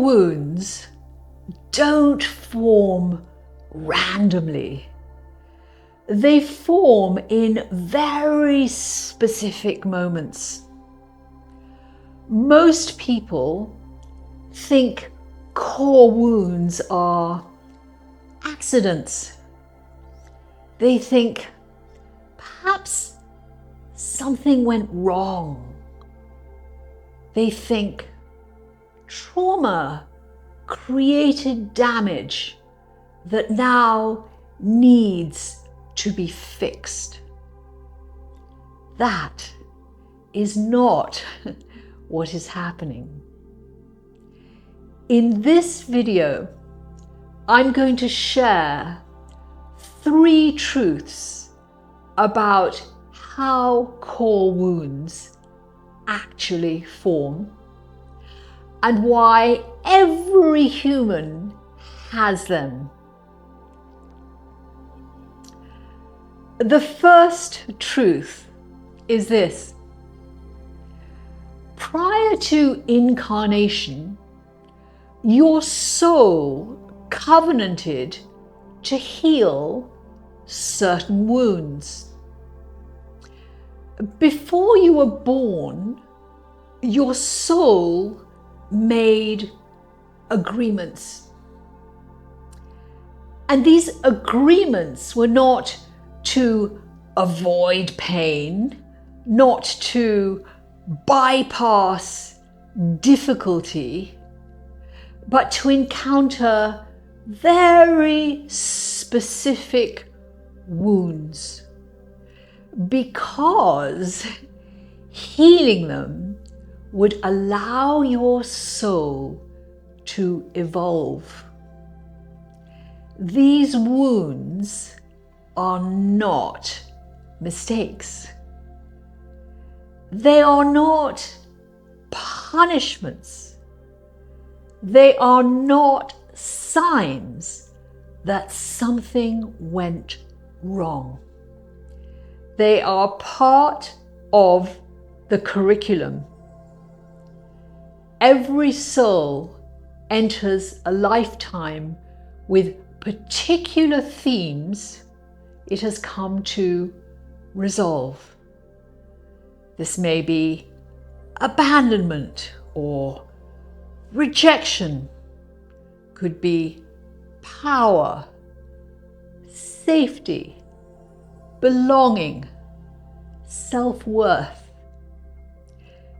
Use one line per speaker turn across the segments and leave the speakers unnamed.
Core wounds don't form randomly. They form in very specific moments. Most people think core wounds are accidents. They think perhaps something went wrong. They think trauma created damage that now needs to be fixed. That is not what is happening. In this video, I'm going to share 3 truths about how core wounds actually form and why every human has them. The first truth is this: prior to incarnation, your soul covenanted to heal certain wounds. Before you were born, your soul made agreements. And these agreements were not to avoid pain, not to bypass difficulty, but to encounter very specific wounds, because healing them would allow your soul to evolve. These wounds are not mistakes. They are not punishments. They are not signs that something went wrong. They are part of the curriculum. Every soul enters a lifetime with particular themes it has come to resolve. This may be abandonment or rejection, could be power, safety, belonging, self-worth.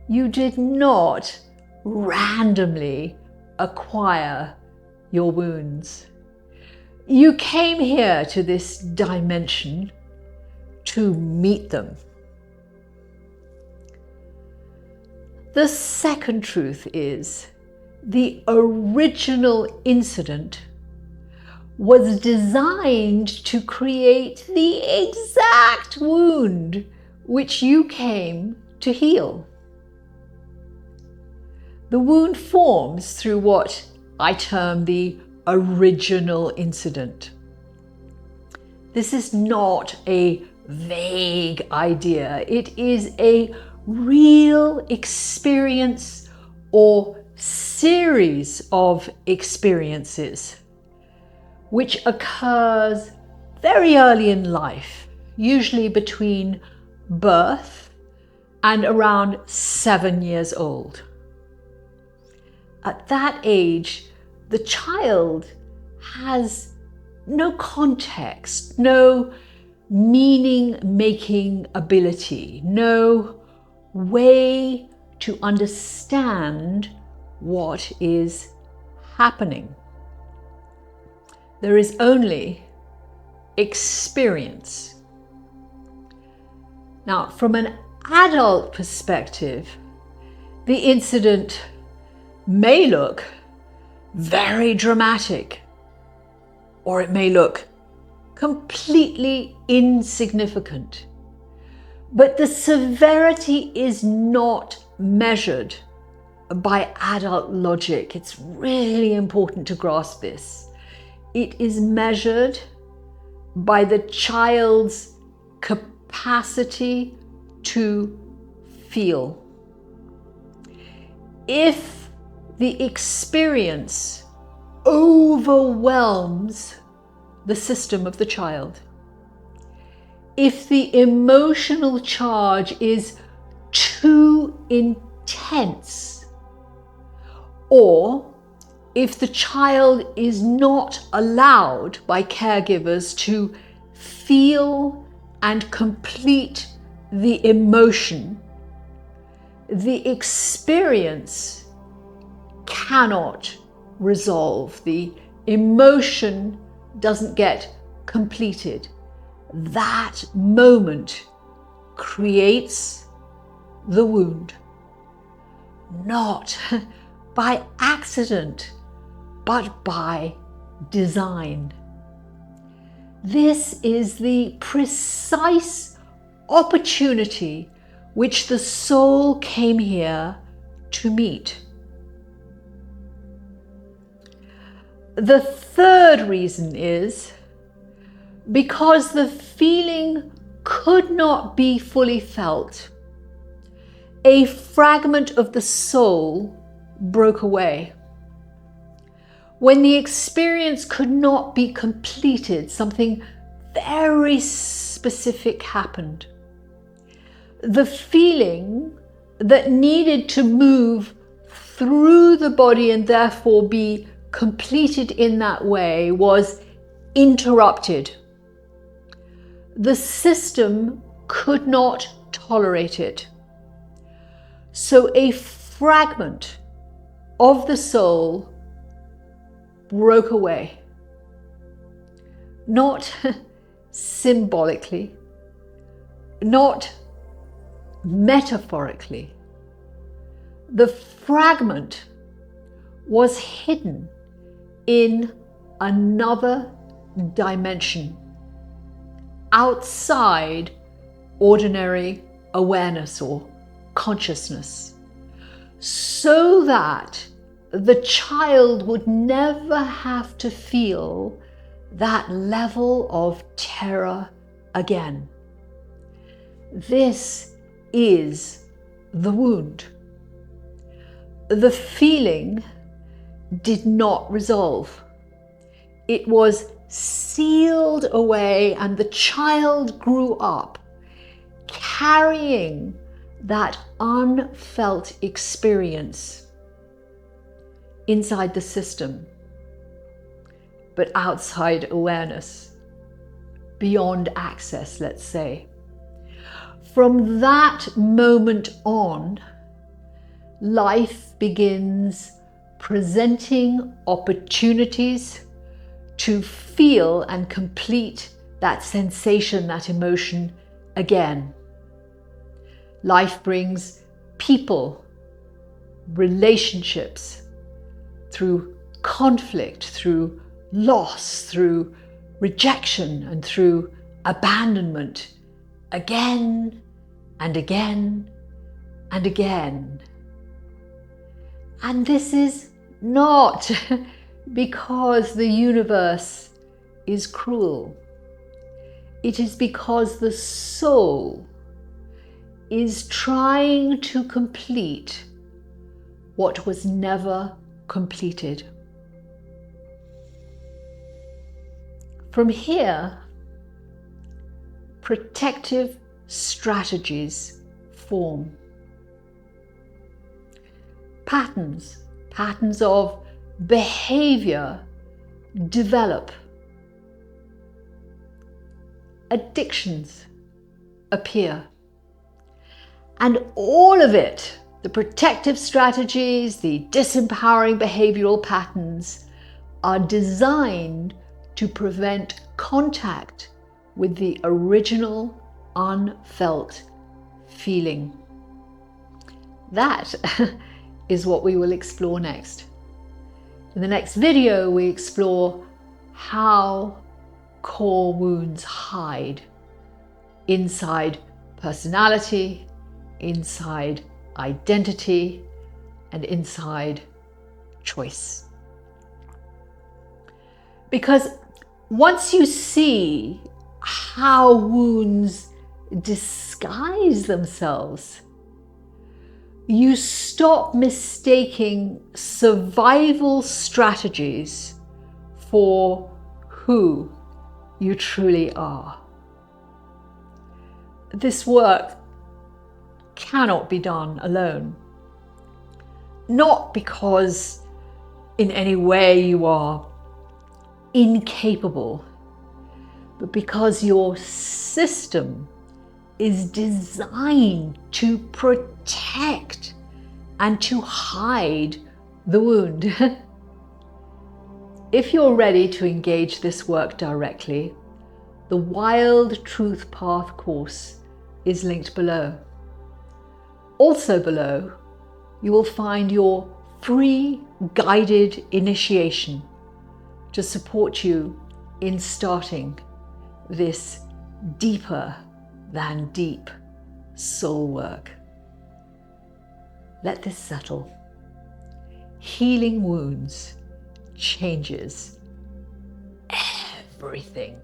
You did not randomly acquire your wounds. You came here to this dimension to meet them. The second truth is the original incident was designed to create the exact wound which you came to heal. The wound forms through what I term the original incident. This is not a vague idea. It is a real experience or series of experiences which occurs very early in life, usually between birth and around 7 years old. At that age, the child has no context, no meaning-making ability, no way to understand what is happening. There is only experience. Now, from an adult perspective, the incident may look very dramatic, or it may look completely insignificant. But the severity is not measured by adult logic. It's really important to grasp this. It is measured by the child's capacity to feel. If the experience overwhelms the system of the child. If the emotional charge is too intense, or if the child is not allowed by caregivers to feel and complete the emotion, the experience cannot resolve. The emotion doesn't get completed. That moment creates the wound, not by accident, but by design. This is the precise opportunity which the soul came here to meet. The third reason is because the feeling could not be fully felt. A fragment of the soul broke away. When the experience could not be completed, something very specific happened. The feeling that needed to move through the body and therefore be completed in that way was interrupted. The system could not tolerate it. So a fragment of the soul broke away. Not symbolically, not metaphorically. The fragment was hidden in another dimension, outside ordinary awareness or consciousness, so that the child would never have to feel that level of terror again. This is the wound. The feeling did not resolve. It was sealed away, and the child grew up carrying that unfelt experience inside the system, but outside awareness, beyond access, let's say. From that moment on, life begins presenting opportunities to feel and complete that sensation, that emotion again. Life brings people, relationships, through conflict, through loss, through rejection, and through abandonment, again and again and again. And this is not because the universe is cruel. It is because the soul is trying to complete what was never completed. From here, protective strategies form. Patterns of behavior develop. Addictions appear. And all of it, the protective strategies, the disempowering behavioral patterns, are designed to prevent contact with the original unfelt feeling. That is what we will explore next. In the next video, we explore how core wounds hide inside personality, inside identity, and inside choice. Because once you see how wounds disguise themselves, you stop mistaking survival strategies for who you truly are. This work cannot be done alone. Not because in any way you are incapable, but because your system is designed to protect and to hide the wound. If you're ready to engage this work directly, the Wild Truth Path course is linked below. Also below, you will find your free guided initiation to support you in starting this deeper than deep soul work. Let this settle. Healing wounds changes everything.